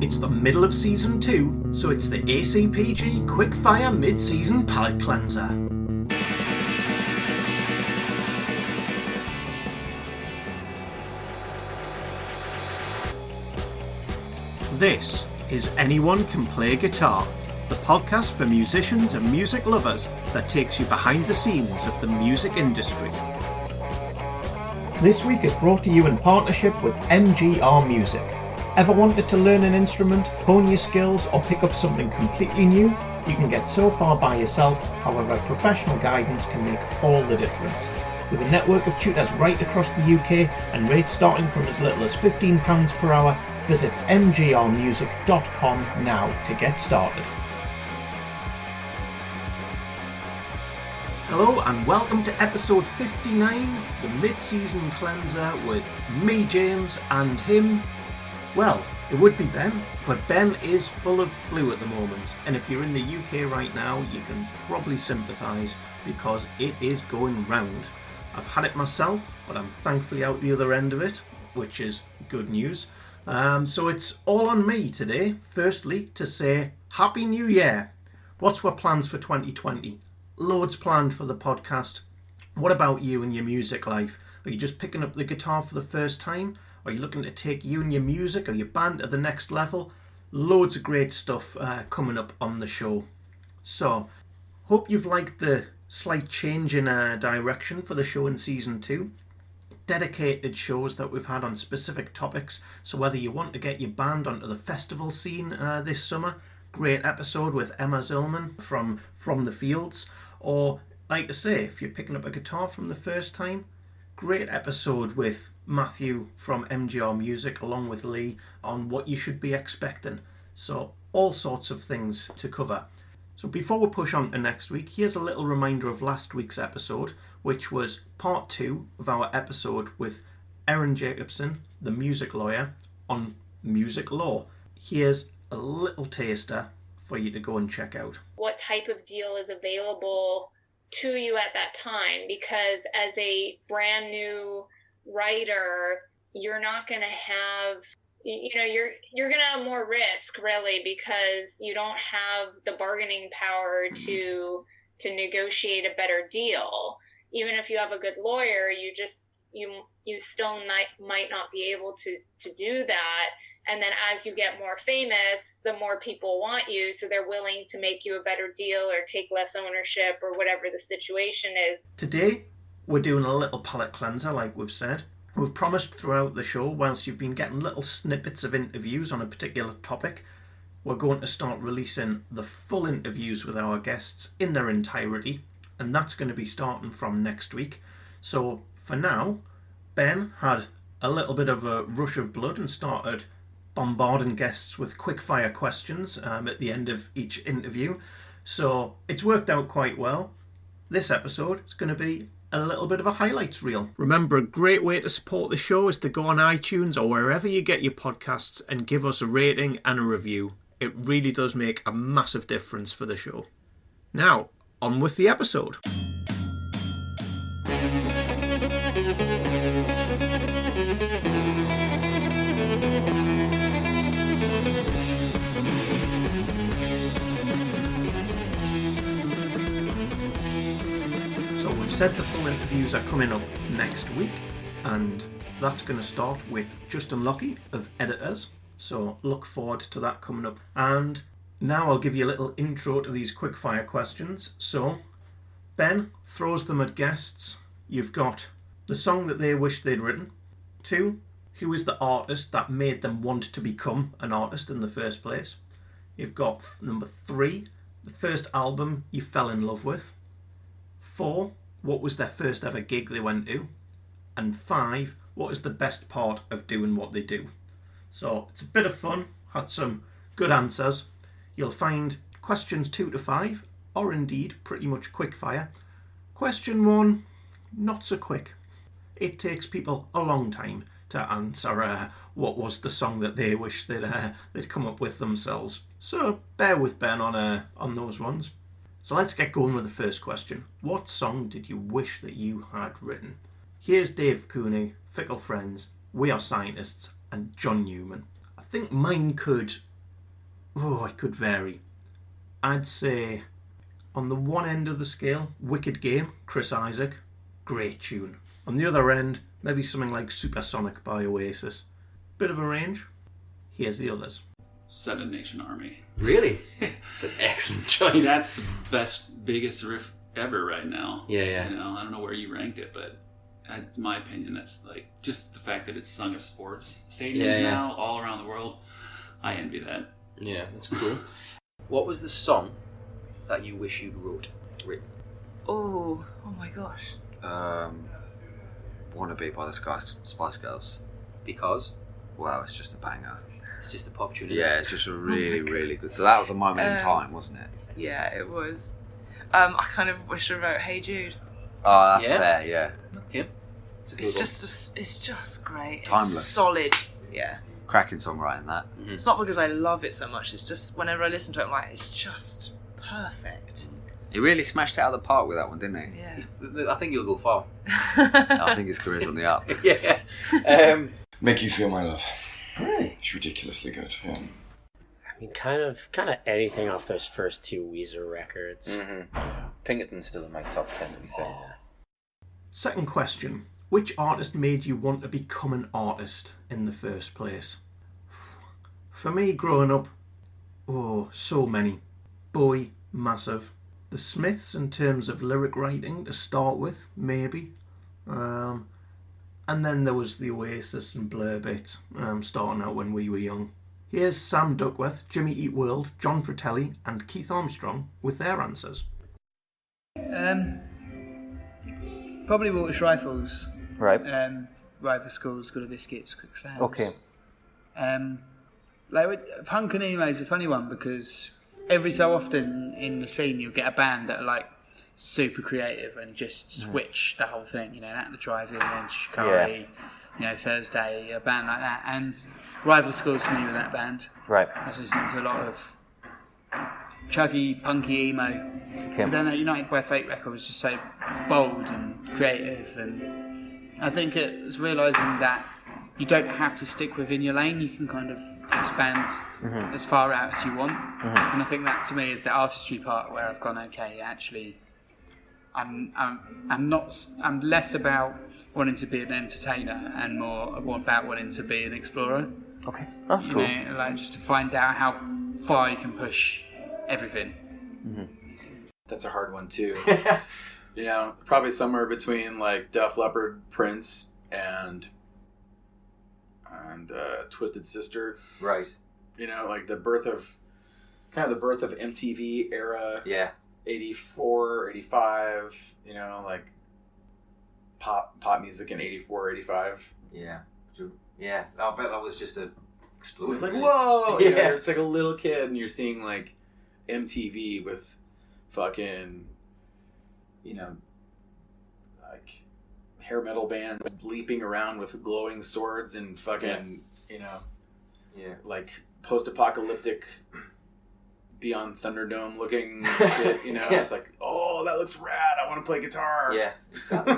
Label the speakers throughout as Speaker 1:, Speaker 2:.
Speaker 1: It's the middle of season 2, so it's the ACPG Quickfire Mid-Season Palette Cleanser. This is Anyone Can Play Guitar, the podcast for musicians and music lovers that takes you behind the scenes of the music industry. This week is brought to you in partnership with MGR Music. Ever wanted to learn an instrument, hone your skills, or pick up something completely new? You can get so far by yourself, however professional guidance can make all the difference. With a network of tutors right across the UK and rates starting from as little as £15 per hour, visit mgrmusic.com now to get started. Hello and welcome to episode 59, the mid-season cleanser with me, James, and him. Well, it would be Ben, but Ben is full of flu at the moment, and if you're in the UK right now, you can probably sympathise because it is going round. I've had it myself, but I'm thankfully out the other end of it, which is good news. So it's all on me today, firstly, to say Happy New Year. What's our plans for 2020? Loads planned for the podcast. What about you and your music life? Are you just picking up the guitar for the first time? Are you looking to take you and your music or your band to the next level? Loads of great stuff coming up on the show. So, hope you've liked the slight change in direction for the show in season 2. Dedicated shows that we've had on specific topics. So whether you want to get your band onto the festival scene this summer, great episode with Emma Zillman from the Fields. Or, like I say, if you're picking up a guitar from the first time, great episode with Matthew from MGR Music along with Lee on what you should be expecting. So all sorts of things to cover. So before we push on to next week, here's a little reminder of last week's episode, which was part 2 of our episode with Erin Jacobson, the music lawyer, on music law. Here's a little taster for you to go and check out.
Speaker 2: What type of deal is available to you at that time? Because as a brand new writer, you're not going to have, you're going to have more risk really, because you don't have the bargaining power to negotiate a better deal. Even if you have a good lawyer, you still might not be able to do that. And then as you get more famous, the more people want you, so they're willing to make you a better deal or take less ownership or whatever the situation is.
Speaker 1: Today, we're doing a little palette cleanser, like we've said. We've promised throughout the show, whilst you've been getting little snippets of interviews on a particular topic, we're going to start releasing the full interviews with our guests in their entirety, and that's going to be starting from next week. So for now, Ben had a little bit of a rush of blood and started bombarding guests with quick-fire questions at the end of each interview. So it's worked out quite well. This episode is going to be a little bit of a highlights reel. Remember, a great way to support the show is to go on iTunes or wherever you get your podcasts and give us a rating and a review. It really does make a massive difference for the show. Now, on with the episode. We've said the full interviews are coming up next week, and that's going to start with Justin Lockie of Editors, so look forward to that coming up. And now I'll give you a little intro to these quickfire questions. So Ben throws them at guests. You've got the song that they wish they'd written. 2, who is the artist that made them want to become an artist in the first place? You've got number 3, the first album you fell in love with. 4, what was their first ever gig they went to? And 5, what is the best part of doing what they do? So it's a bit of fun, had some good answers. You'll find questions 2 to 5 are indeed pretty much quick fire. Question 1, not so quick. It takes people a long time to answer what was the song that they wish they'd come up with themselves. So bear with Ben on those ones. So let's get going with the first question. What song did you wish that you had written? Here's Dave Cooney, Fickle Friends, We Are Scientists, and John Newman. I think mine could Oh, it could vary. I'd say on the one end of the scale, Wicked Game, Chris Isaak, great tune. On the other end, maybe something like Supersonic by Oasis. Bit of a range. Here's the others.
Speaker 3: Seven Nation Army.
Speaker 4: Really? It's an excellent choice.
Speaker 3: That's the biggest riff ever right now.
Speaker 4: Yeah.
Speaker 3: You know, I don't know where you ranked it, but in my opinion, that's like just the fact that it's sung at sports stadiums now all around the world. I envy that.
Speaker 4: Yeah, that's cool. What was the song that you wish you'd written?
Speaker 5: Oh my gosh.
Speaker 6: Wanna Be by the Spice Girls.
Speaker 4: Because?
Speaker 6: Wow, it's just a banger.
Speaker 4: It's just a pop tune.
Speaker 6: Yeah, it's just a really, really good. So that was a moment in time, wasn't it?
Speaker 5: Yeah, it was. I kind of wish I wrote Hey Jude.
Speaker 6: Oh, that's fair, yeah.
Speaker 4: Okay.
Speaker 5: It's just great.
Speaker 6: Timeless.
Speaker 5: It's solid. Yeah.
Speaker 6: Cracking songwriting, that.
Speaker 4: Mm-hmm.
Speaker 5: It's not because I love it so much. It's just whenever I listen to it, I'm like, it's just perfect.
Speaker 6: He really smashed it out of the park with that one, didn't he?
Speaker 5: Yeah.
Speaker 4: I think you'll go far.
Speaker 6: I think his career's on the up.
Speaker 4: Yeah.
Speaker 7: Make You Feel My Love.
Speaker 4: Right.
Speaker 7: It's ridiculously good, yeah.
Speaker 8: I mean, kind of anything off those first two Weezer records.
Speaker 4: Mm-hmm. Pinkerton's still in my top 10, to be fair.
Speaker 1: Second question. Which artist made you want to become an artist in the first place? For me, growing up, so many. Bowie, massive. The Smiths in terms of lyric writing to start with, maybe. And then there was the Oasis and Blur bit, starting out when we were young. Here's Sam Duckworth, Jimmy Eat World, John Fratelli and Keith Armstrong with their answers.
Speaker 9: Probably Walter's Rifles.
Speaker 4: Right.
Speaker 9: Rival Schools, Good Biscuits, Quick Sounds.
Speaker 4: Okay.
Speaker 9: Punk and emo is a funny one because every so often in the scene you'll get a band that are like super creative and just switch the whole thing. You know, At the Drive-In and Shikari, Thursday, a band like that. And Rival Schools for me with that band.
Speaker 4: Right.
Speaker 9: I was listening to a lot of chuggy, punky emo.
Speaker 4: Okay.
Speaker 9: And then that United by Fate record was just so bold and creative, and I think it was realising that you don't have to stick within your lane. You can kind of expand as far out as you want, and I think that to me is the artistry part where I've gone, okay, actually, I'm less about wanting to be an entertainer and more about wanting to be an explorer.
Speaker 4: Okay, that's cool.
Speaker 9: You know, like just to find out how far you can push everything.
Speaker 10: That's a hard one too. You know, probably somewhere between like Def Leppard, Prince, and Twisted Sister.
Speaker 4: Right.
Speaker 10: You know, like the birth of MTV era.
Speaker 4: Yeah.
Speaker 10: 84, 85. You know, like pop music in 84, 85.
Speaker 4: Yeah. Yeah. I'll bet that was just a explosion.
Speaker 10: It's like, whoa! You know, it's like a little kid and you're seeing like MTV with fucking, like hair metal bands leaping around with glowing swords and fucking, like post-apocalyptic Beyond Thunderdome looking shit, It's like, oh, that looks rad. I want to play guitar.
Speaker 4: Yeah, exactly.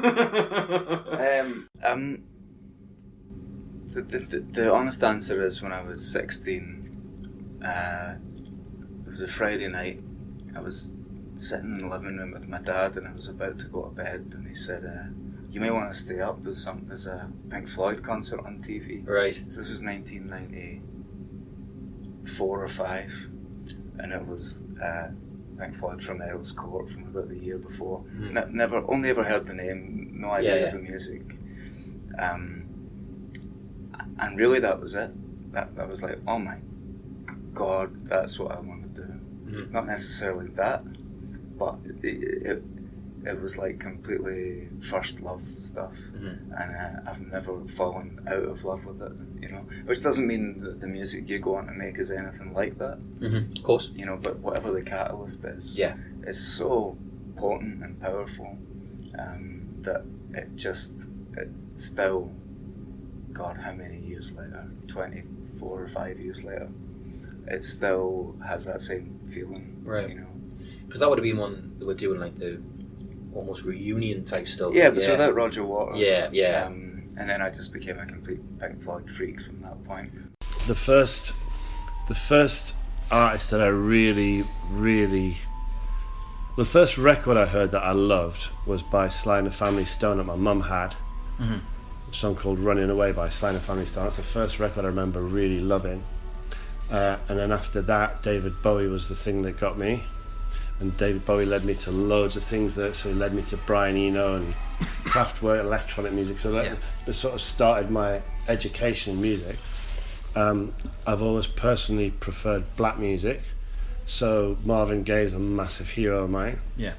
Speaker 4: The honest answer is when I was 16, it was a Friday night. I was sitting in the living room with my dad and I was about to go to bed and he said, you may want to stay up, there's a Pink Floyd concert on TV.
Speaker 6: Right.
Speaker 4: So this was 1994 or 5 and it was Pink Floyd from Earl's Court from about the year before. Only ever heard the name, no idea of the music. And really that was it. That was like, oh my God, that's what I want to do. Not necessarily that, but it was like completely first love stuff, and I've never fallen out of love with it, which doesn't mean that the music you go on to make is anything like that,
Speaker 6: Of course.
Speaker 4: but whatever the catalyst is, it's so potent and powerful, that it still, God, how many years later, 24 or 5 years later, it still has that same feeling,
Speaker 6: right? Because that would have been one that we're doing like the almost reunion type stuff.
Speaker 4: Yeah, it was without Roger Waters.
Speaker 6: Yeah.
Speaker 4: And then I just became a complete Pink Floyd freak from that point.
Speaker 11: The first artist that I really, really... The first record I heard that I loved was by Sly and the Family Stone that my mum had. A song called Running Away by Sly and the Family Stone. That's the first record I remember really loving. And then after that, David Bowie was the thing that got me. And David Bowie led me to loads of things. So he led me to Brian Eno and Kraftwerk, electronic music. So that sort of started my education in music. I've always personally preferred black music. So Marvin Gaye is a massive hero of mine.
Speaker 6: Yeah.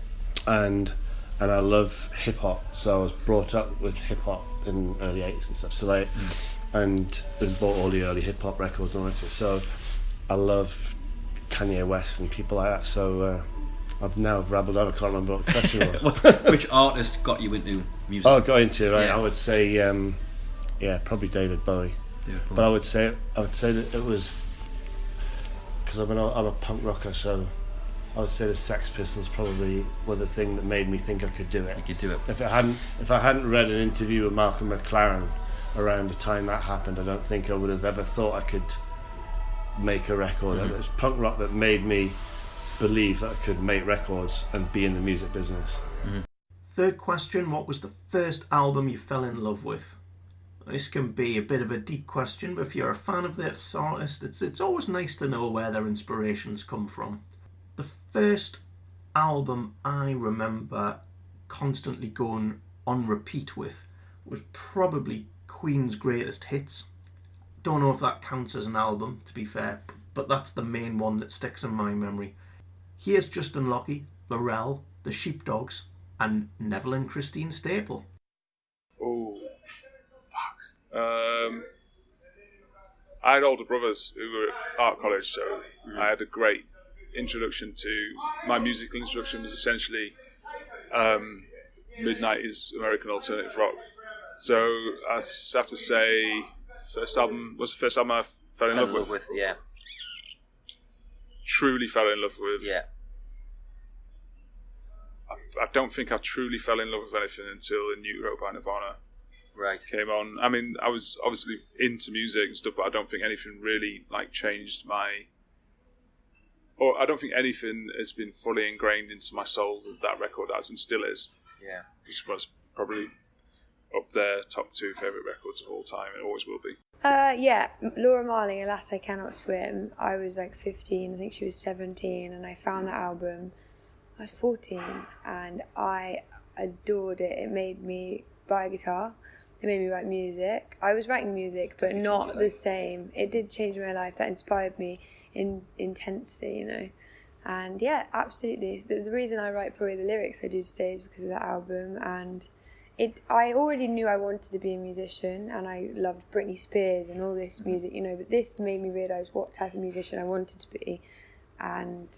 Speaker 11: And I love hip hop. So I was brought up with hip hop in the early 80s and stuff. So like, and bought all the early hip hop records and all that. So I love Kanye West and people like that. So I've now rabbled on. I can't remember what the question was.
Speaker 6: Which artist got you into music?
Speaker 11: Oh, got into right.
Speaker 6: Yeah.
Speaker 11: I would say, probably David Bowie. But I would say that it was because I'm a punk rocker, so I would say the Sex Pistols probably were the thing that made me think I could do it.
Speaker 6: You could do it.
Speaker 11: If I hadn't read an interview with Malcolm McLaren around the time that happened, I don't think I would have ever thought I could make a record. It was punk rock that made me believe that I could make records and be in the music business.
Speaker 1: Third question, what was the first album you fell in love with? This can be a bit of a deep question, but if you're a fan of this artist, it's always nice to know where their inspirations come from. The first album I remember constantly going on repeat with was probably Queen's Greatest Hits. Don't know if that counts as an album, to be fair, but that's the main one that sticks in my memory. Here's Justin Lockie, Laurel, The Sheepdogs, and Neville and Christine Staple.
Speaker 12: Oh, fuck. I had older brothers who were at art college, so I had a great introduction to... My musical introduction was essentially mid-90s American alternative rock. So I have to say, first album was the first album I fell in love with.
Speaker 6: Yeah.
Speaker 12: Truly fell in love with.
Speaker 6: Yeah.
Speaker 12: I don't think I truly fell in love with anything until In Utero by Nirvana came on. I mean, I was obviously into music and stuff, but I don't think anything really changed my... Or I don't think anything has been fully ingrained into my soul that record has, and still is.
Speaker 6: Yeah.
Speaker 12: This was probably up there, top 2 favourite records of all time. It always will be.
Speaker 13: Laura Marling, Alas I Cannot Swim. I was 15, I think she was 17, and I found that album. I was 14 and I adored it. It made me buy a guitar. It made me write music. I was writing music, but not the same. It did change my life. That inspired me intensely, And yeah, absolutely. The reason I write probably the lyrics I do today is because of that album. And I already knew I wanted to be a musician, and I loved Britney Spears and all this music, but this made me realise what type of musician I wanted to be and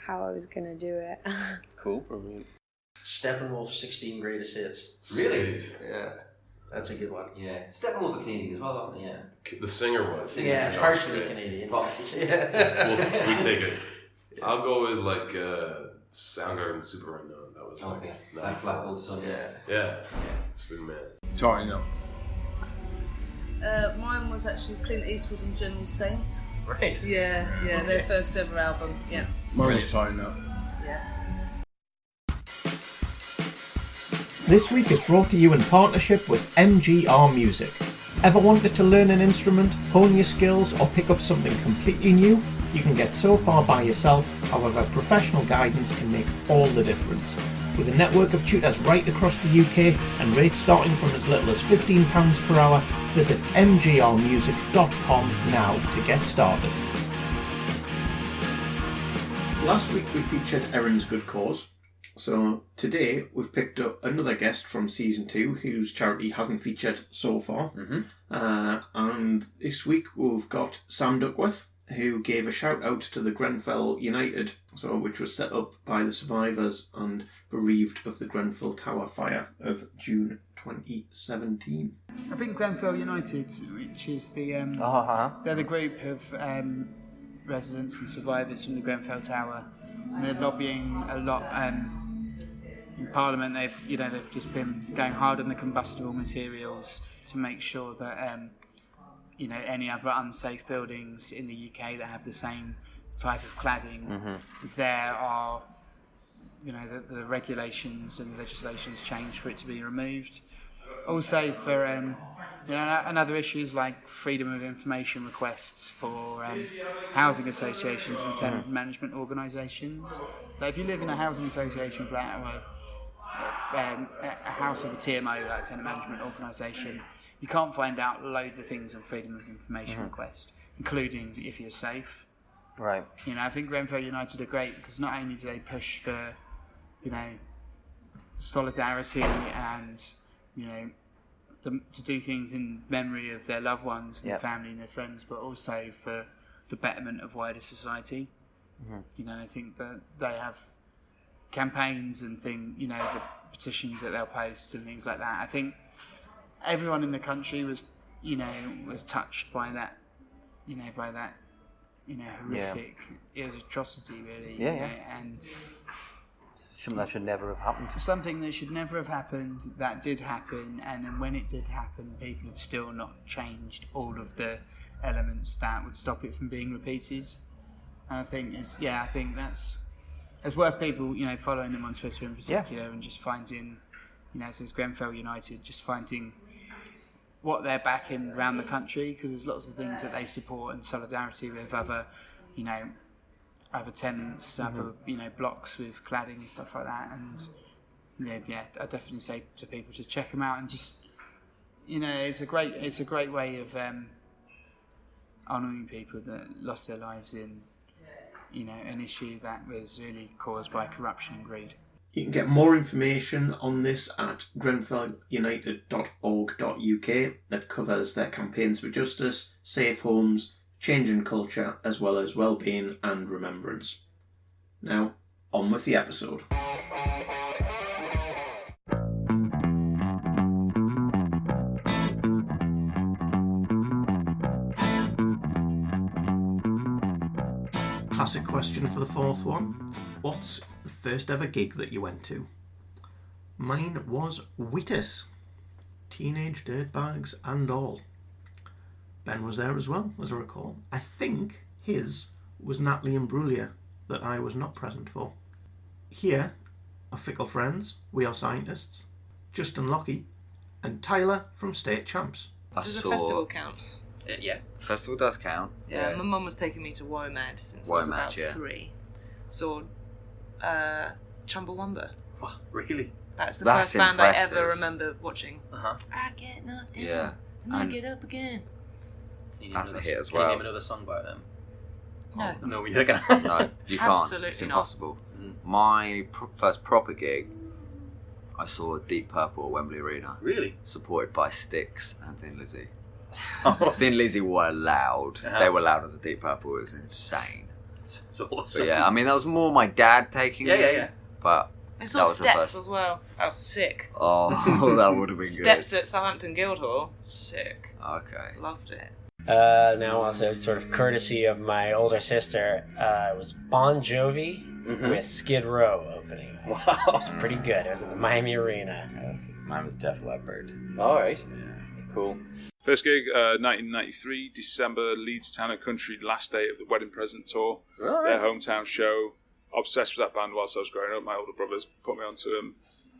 Speaker 13: how I was going to do it.
Speaker 6: Cool. Brilliant.
Speaker 14: Steppenwolf 16 Greatest Hits.
Speaker 15: Really?
Speaker 14: Yeah. That's a good one.
Speaker 15: Yeah. Steppenwolf are Canadian as well, aren't they? Yeah.
Speaker 16: The singer was.
Speaker 14: Yeah, partially Canadian. But yeah.
Speaker 16: We take it. I'll go with Soundgarden Super Unknown. That was
Speaker 15: Black Hole Sun.
Speaker 16: Yeah. Spoon Man.
Speaker 17: Tying Up.
Speaker 18: Mine was actually Clint Eastwood and General Saint.
Speaker 15: Right.
Speaker 18: Yeah, their first ever album. Yeah.
Speaker 17: Mine was Tying Up.
Speaker 18: Yeah.
Speaker 1: This week is brought to you in partnership with MGR Music. Ever wanted to learn an instrument, hone your skills, or pick up something completely new? You can get so far by yourself, however professional guidance can make all the difference. With a network of tutors right across the UK and rates starting from as little as £15 per hour, visit mgrmusic.com now to get started. Last week we featured Erin's Good Cause. So today we've picked up another guest from season 2 whose charity hasn't featured so far. And this week we've got Sam Duckworth, who gave a shout out to the Grenfell United, which was set up by the survivors and bereaved of the Grenfell Tower fire of June 2017.
Speaker 9: I think Grenfell United, which is the they're the group of residents and survivors from the Grenfell Tower, and they're lobbying a lot in Parliament. They've just been going hard on the combustible materials to make sure that any other unsafe buildings in the UK that have the same type of cladding, is there are, the regulations and legislations change for it to be removed. Also for and other issues like freedom of information requests for housing associations and tenant management organisations. Like if you live in a housing association flat or a house of a TMO, like a tenant management organisation, you can't find out loads of things on freedom of information request, including if you're safe.
Speaker 6: Right.
Speaker 9: I think Grenfell United are great because not only do they push for, solidarity and, to do things in memory of their loved ones and their family and their friends, but also for the betterment of wider society. I think that they have campaigns and the petitions that they'll post and things like that. I think everyone in the country was touched by that, horrific atrocity, really. And
Speaker 6: something that should never have happened.
Speaker 9: Something that should never have happened, that did happen, and then when it did happen, people have still not changed all of the elements that would stop it from being repeated. And I think it's worth people, following them on Twitter in particular and just finding, so it's Grenfell United, just finding what they're backing around the country, because there's lots of things that they support in solidarity with other, other tenants, other blocks with cladding and stuff like that. And I definitely say to people to check them out and just it's a great way of honouring people that lost their lives in an issue that was really caused by corruption and greed.
Speaker 1: You can get more information on this at grenfellunited.org.uk that covers their campaigns for justice, safe homes, changing culture, as well as well-being and remembrance. Now, on with the episode. Classic question for the fourth one. What's the first ever gig that you went to? Mine was Wheatus. Teenage Dirtbags and all. Ben was there as well, as I recall. I think his was Natalie Imbruglia, that I was not present for. Here are Fickle Friends, We Are Scientists, Justin Lockie, and Tyler from State Champs.
Speaker 5: Does a festival count?
Speaker 19: Yeah. Festival does count.
Speaker 5: Yeah, my mum was taking me to WOMAD since I was about 3. Saw Chumbawamba.
Speaker 19: What? Really?
Speaker 5: That's the first band I ever remember watching.
Speaker 19: I
Speaker 5: get knocked down,
Speaker 19: yeah.
Speaker 5: and I get up again.
Speaker 19: That's a hit as well.
Speaker 6: Can you name another song by them?
Speaker 5: No.
Speaker 6: No, you're gonna.
Speaker 19: No, you can't.
Speaker 5: Absolutely
Speaker 19: it's impossible. My first proper gig, I saw Deep Purple at Wembley Arena.
Speaker 6: Really?
Speaker 19: Supported by Styx and Thin Lizzy. Thin Lizzy were loud.
Speaker 6: Uh-huh.
Speaker 19: They were louder than Deep Purple. It was insane.
Speaker 6: So awesome.
Speaker 19: But yeah, I mean, that was more my dad taking me.
Speaker 6: Yeah.
Speaker 19: But
Speaker 5: I saw Steps as well. That was sick.
Speaker 19: Oh, that would have been good.
Speaker 5: Steps at Southampton Guildhall. Sick.
Speaker 19: Okay.
Speaker 5: Loved it.
Speaker 8: Now also sort of courtesy of my older sister, it was Bon Jovi with Skid Row opening.
Speaker 6: Wow.
Speaker 8: It was pretty good. It was at the Miami Arena.
Speaker 6: Mine was Def Leppard. Alright. Yeah. Cool.
Speaker 12: First gig, 1993, December, Leeds Town and Country, last day of the Wedding Present tour. Their hometown show. Obsessed with that band whilst I was growing up. My older brothers put me onto them.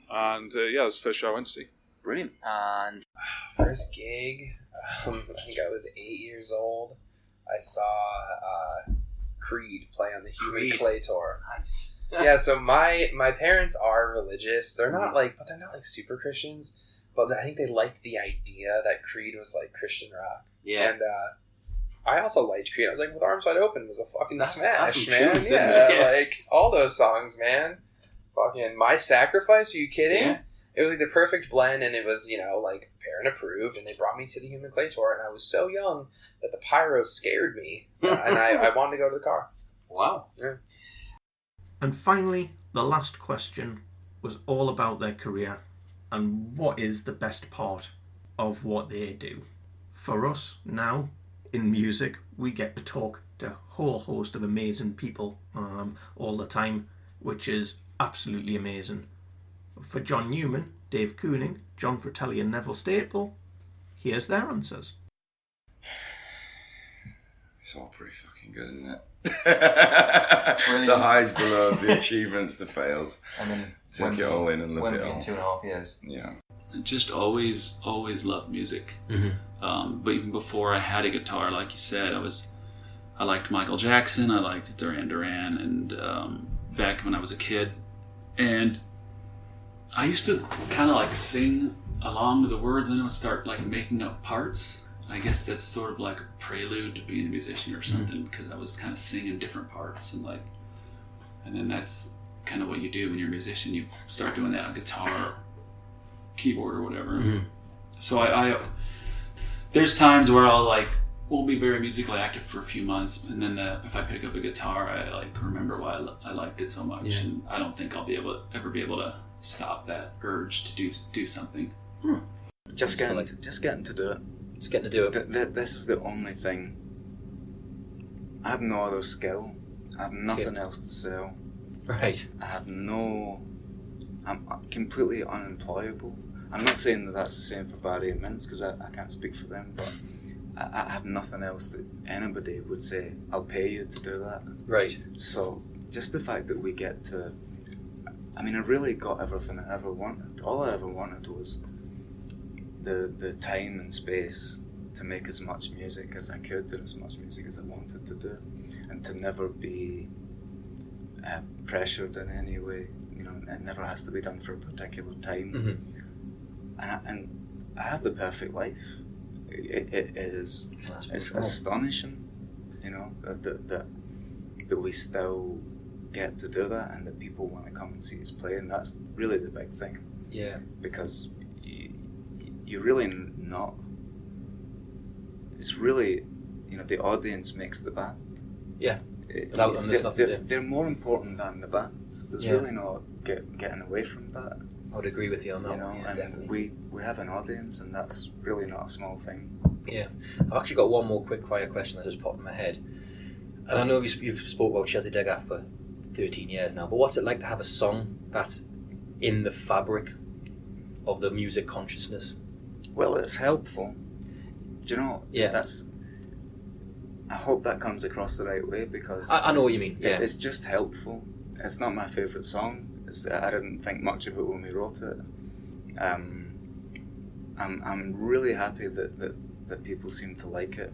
Speaker 12: And it was the first show I went to see.
Speaker 6: Brilliant.
Speaker 20: And first gig, I think I was 8 years old. I saw Creed play on the Human Clay tour.
Speaker 6: Nice.
Speaker 20: Yeah, so my parents are religious. They're not but they're not super Christians. But I think they liked the idea that Creed was Christian rock.
Speaker 6: Yeah.
Speaker 20: And I also liked Creed. I was like, With Arms Wide Open was a fucking smash, man.
Speaker 6: Tunes,
Speaker 20: yeah, all those songs, man. Fucking My Sacrifice, are you kidding?
Speaker 6: Yeah.
Speaker 20: It was the perfect blend, and it was, parent approved, and they brought me to the Human Clay tour, and I was so young that the pyro scared me, and I wanted to go to the car.
Speaker 6: Wow.
Speaker 20: Yeah.
Speaker 1: And finally, the last question was all about their career and what is the best part of what they do. For us now, in music, we get to talk to a whole host of amazing people all the time, which is absolutely amazing. For John Newman, Dave Cooning, John Fratelli and Neville Staple, here's their answers.
Speaker 7: It's all pretty fucking good, isn't it? The highs, the lows, the achievements, the fails.
Speaker 6: And then
Speaker 7: take it all in and live it
Speaker 6: in
Speaker 7: all.
Speaker 6: 2.5 years.
Speaker 7: Yeah.
Speaker 3: I just always loved music. But even before I had a guitar, like you said, I liked Michael Jackson, I liked Duran Duran, and back when I was a kid. And I used to kind of like sing along to the words, and then I would start like making up parts. I guess that's sort of like a prelude to being a musician or something, because I was kind of singing different parts and then that's kind of what you do when you're a musician. You start doing that on guitar, keyboard, or whatever. So I there's times where won't be very musically active for a few months, and then if I pick up a guitar, I remember why I liked it so much, and I don't think I'll ever be able to stop that urge to do something.
Speaker 4: Just getting to do it.
Speaker 6: Just getting to do it.
Speaker 4: This is the only thing. I have no other skill. I have nothing else to sell.
Speaker 6: Right.
Speaker 4: I'm completely unemployable. I'm not saying that that's the same for Barry and Mince, because I can't speak for them, but I have nothing else that anybody would say, I'll pay you to do that.
Speaker 6: Right.
Speaker 4: So just the fact that we get to... I really got everything I ever wanted. All I ever wanted was the time and space to make as much music as I could and as much music as I wanted to do, and to never be pressured in any way. It never has to be done for a particular time. And I have the perfect life. It's astonishing, that we still get to do that, and that people want to come and see us play, and that's really the big thing.
Speaker 6: Yeah.
Speaker 4: Because you're really not. It's really, the audience makes the band.
Speaker 6: Yeah.
Speaker 4: They're more important than the band. There's really no getting away from that.
Speaker 6: I would agree with you on that.
Speaker 4: And definitely. We have an audience, and that's really not a small thing.
Speaker 6: Yeah. I've actually got one more quick fire question that just popped in my head. And I know you've spoke about Chelsea Digger for 13 years now, but what's it like to have a song that's in the fabric of the music consciousness?
Speaker 4: Well, it's helpful. Do you know?
Speaker 6: Yeah.
Speaker 4: I hope that comes across the right way, because
Speaker 6: I know what you mean. Yeah.
Speaker 4: It's just helpful. It's not my favourite song. I didn't think much of it when we wrote it. I'm really happy that people seem to like it,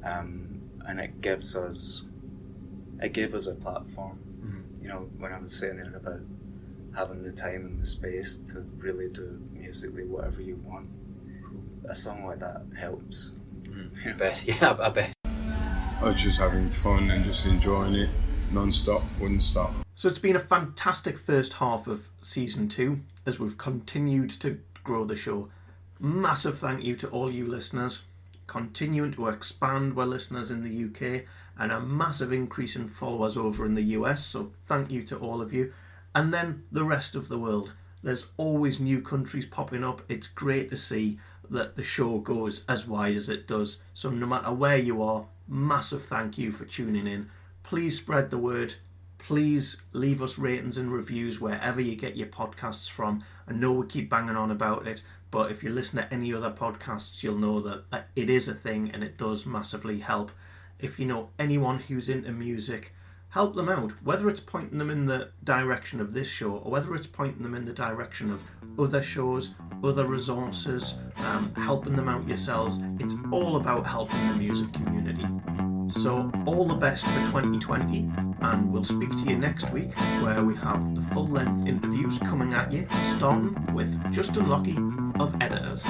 Speaker 4: and it gave us a platform. When I was saying there about having the time and the space to really do musically whatever you want, a song like that helps.
Speaker 6: I bet. Yeah, I bet.
Speaker 17: I was just having fun and just enjoying it non-stop, wouldn't stop.
Speaker 1: So it's been a fantastic first half of season 2 as we've continued to grow the show. Massive thank you to all you listeners, continuing to expand our listeners in the UK, and a massive increase in followers over in the US, so thank you to all of you. And then the rest of the world. There's always new countries popping up. It's great to see that the show goes as wide as it does. So no matter where you are, massive thank you for tuning in. Please spread the word. Please leave us ratings and reviews wherever you get your podcasts from. I know we keep banging on about it, but if you listen to any other podcasts, you'll know that it is a thing, and it does massively help. If you know anyone who's into music, help them out, whether it's pointing them in the direction of this show, or whether it's pointing them in the direction of other shows, other resources, helping them out yourselves. It's all about helping the music community. So all the best for 2020, and we'll speak to you next week, where we have the full-length interviews coming at you, starting with Justin Lockie of Editors.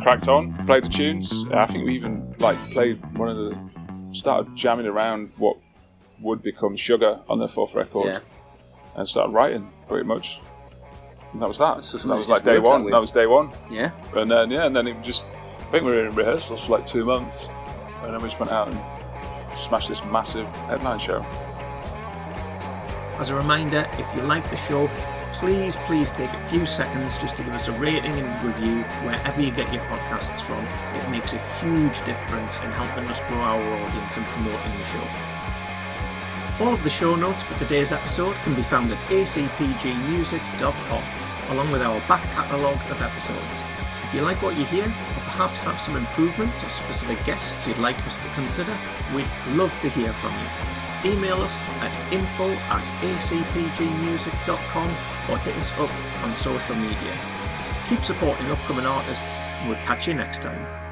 Speaker 12: Cracked on, played the tunes. I think we even played started jamming around what would become Sugar on the 4th record, and started writing pretty much. And that was that. That was day one. That was day one.
Speaker 6: Yeah.
Speaker 12: And then it just, I think we were in rehearsals for 2 months, and then we just went out and smashed this massive headline show.
Speaker 1: As a reminder, if you like the show, please take a few seconds just to give us a rating and review wherever you get your podcasts from. It makes a huge difference in helping us grow our audience and promoting the show. All of the show notes for today's episode can be found at acpgmusic.com, along with our back catalogue of episodes. If you like what you hear, or perhaps have some improvements or specific guests you'd like us to consider, we'd love to hear from you. Email us at info@acpgmusic.com or hit us up on social media. Keep supporting upcoming artists and we'll catch you next time.